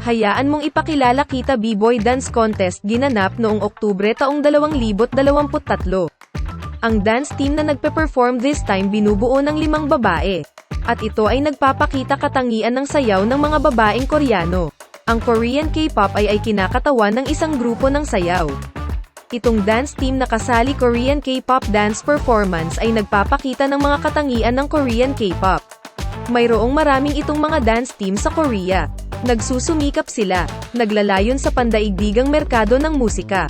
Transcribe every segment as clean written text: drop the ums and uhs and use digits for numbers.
Hayaan mong ipakilala kita B-Boy Dance Contest ginanap noong Oktubre taong 2023. Ang dance team na nagpe-perform this time binubuo ng 5 babae. At ito ay nagpapakita katangian ng sayaw ng mga babaeng Koreano. Ang Korean K-pop ay kinakatawan ng isang grupo ng sayaw. Itong dance team na kasali Korean K-pop dance performance ay nagpapakita ng mga katangian ng Korean K-pop. Mayroong maraming itong mga dance team sa Korea. Nagsusumikap sila, naglalayon sa pandaigdigang merkado ng musika.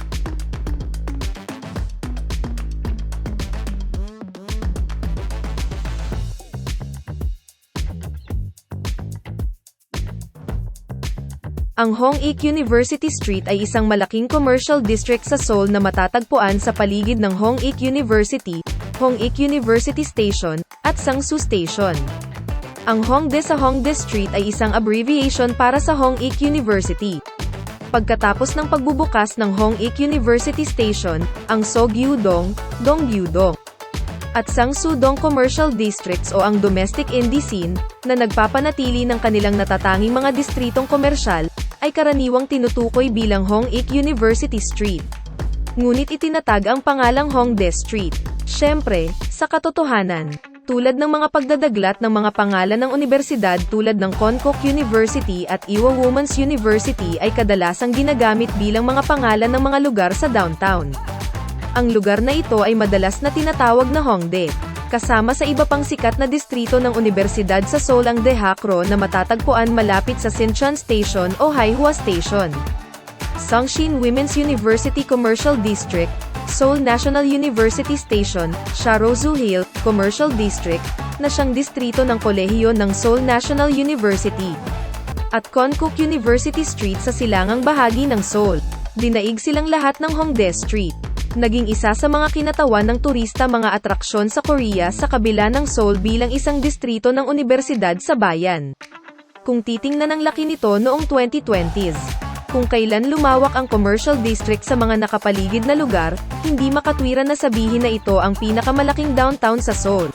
Ang Hongik University Street ay isang malaking commercial district sa Seoul na matatagpuan sa paligid ng Hongik University, Hongik University Station, at Sangsu Station. Ang Hongdae sa Hongdae Street ay isang abbreviation para sa Hongik University. Pagkatapos ng pagbubukas ng Hongik University Station, ang Sogyu-dong, Donggyu-dong, at Sangsu-dong Commercial Districts o ang domestic indie scene, na nagpapanatili ng kanilang natatanging mga distritong komersyal, ay karaniwang tinutukoy bilang Hongik University Street. Ngunit itinatag ang pangalang Hongdae Street. Siyempre, sa katotohanan, tulad ng mga pagdadaglat ng mga pangalan ng universidad tulad ng Konkuk University at Ewha Women's University ay kadalasang ginagamit bilang mga pangalan ng mga lugar sa downtown. Ang lugar na ito ay madalas na tinatawag na Hongdae. Kasama sa iba pang sikat na distrito ng universidad sa Seoul ang Daehakro na matatagpuan malapit sa Sinchon Station o Haihua Station. Sungshin Women's University Commercial District, Seoul National University Station, Sharozu-Hill Commercial District, na siyang distrito ng kolehiyo ng Seoul National University. At Konkuk University Street sa silangang bahagi ng Seoul. Dinaig silang lahat ng Hongdae Street. Naging isa sa mga kinatawan ng turista mga atraksyon sa Korea sa kabila ng Seoul bilang isang distrito ng universidad sa bayan. Kung titingnan ang laki nito noong 2020s, kung kailan lumawak ang commercial district sa mga nakapaligid na lugar, hindi makatwiran na sabihin na ito ang pinakamalaking downtown sa Seoul.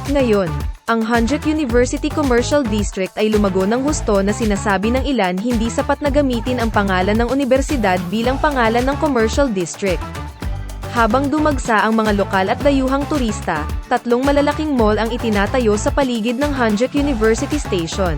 Ngayon, ang Hanjuk University Commercial District ay lumago ng husto na sinasabi ng ilan hindi sapat na gamitin ang pangalan ng universidad bilang pangalan ng commercial district. Habang dumagsa ang mga lokal at dayuhang turista, 3 malalaking mall ang itinatayo sa paligid ng Hanjuk University Station.